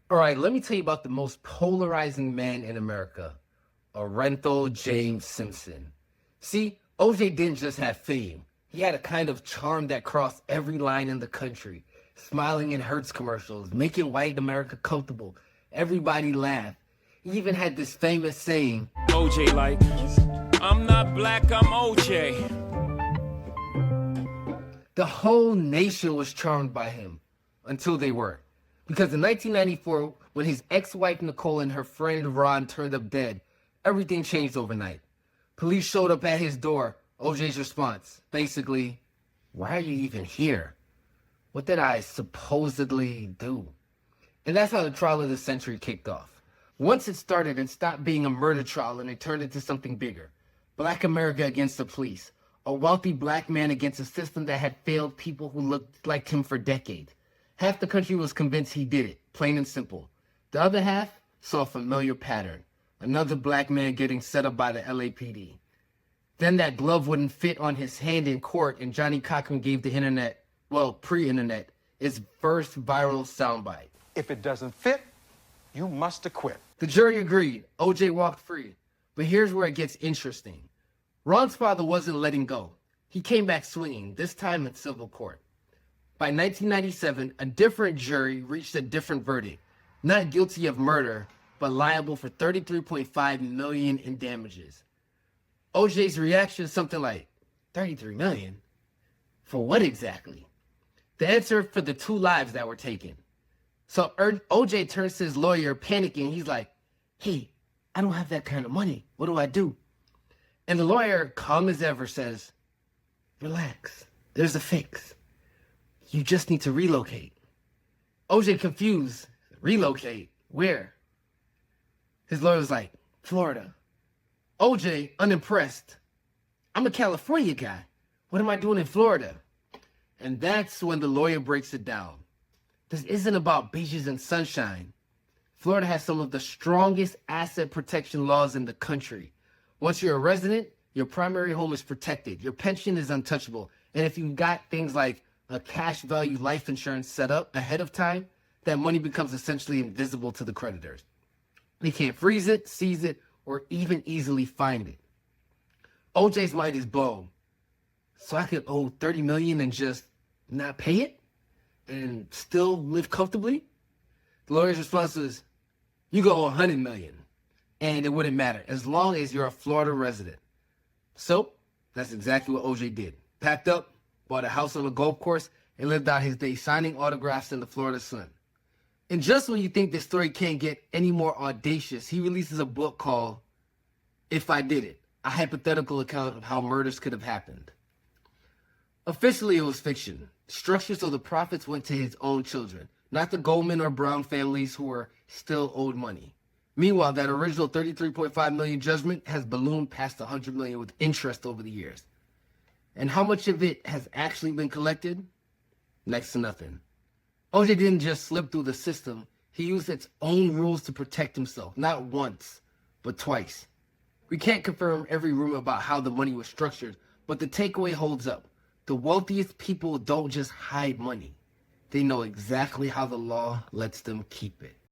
All right, let me tell you about the most polarizing man in America, Orenthal James Simpson. See, OJ didn't just have fame. He had a kind of charm that crossed every line in the country. Smiling in Hertz commercials, making white America comfortable. Everybody laughed. He even had this famous saying, OJ like, I'm not black, I'm OJ. the whole nation was charmed by him until they weren't. Because in 1994, when his ex-wife Nicole and her friend Ron turned up dead, everything changed overnight. Police showed up at his door. OJ's response, basically, why are you even here? What did I supposedly do? And that's how the trial of the century kicked off. Once it started and stopped being a murder trial and it turned into something bigger. Black America against the police. A wealthy black man against a system that had failed people who looked like him for decades. Half the country was convinced he did it, plain and simple. The other half saw a familiar pattern. Another black man getting set up by the LAPD. Then that glove wouldn't fit on his hand in court, and Johnny Cochran gave the internet, well, pre-internet, its first viral soundbite. If it doesn't fit, you must acquit. The jury agreed. OJ walked free. But here's where it gets interesting. Ron's father wasn't letting go. He came back swinging, this time in civil court. By 1997, a different jury reached a different verdict. Not guilty of murder, but liable for $33.5 million in damages. OJ's reaction is something like, 33 million? For what exactly? The answer, for the 2 lives that were taken. So OJ turns to his lawyer, panicking. He's like, hey, I don't have that kind of money. What do I do? And the lawyer, calm as ever, says, relax, there's a fix. You just need to relocate. OJ confused. Relocate? Where? His lawyer was like, Florida. OJ, unimpressed. I'm a California guy. What am I doing in Florida? And that's when the lawyer breaks it down. This isn't about beaches and sunshine. Florida has some of the strongest asset protection laws in the country. Once you're a resident, your primary home is protected. Your pension is untouchable. And if you've got things like a cash value life insurance set up ahead of time, that money becomes essentially invisible to the creditors. They can't freeze it, seize it, or even easily find it. OJ's mind is blown. So I could owe $30 million and just not pay it and still live comfortably? The lawyer's response was, you go owe $100 million and it wouldn't matter as long as you're a Florida resident. So that's exactly what OJ did. Packed up, bought a house on a golf course, and lived out his days signing autographs in the Florida sun. And just when you think this story can't get any more audacious, he releases a book called If I Did It, a hypothetical account of how murders could have happened. Officially, it was fiction, structured so the profits went to his own children, not the Goldman or Brown families who were still owed money. Meanwhile, that original $33.5 million judgment has ballooned past $100 million with interest over the years. And how much of it has actually been collected? Next to nothing. OJ didn't just slip through the system. He used its own rules to protect himself, not once, but twice. We can't confirm every rumor about how the money was structured, but the takeaway holds up. The wealthiest people don't just hide money. They know exactly how the law lets them keep it.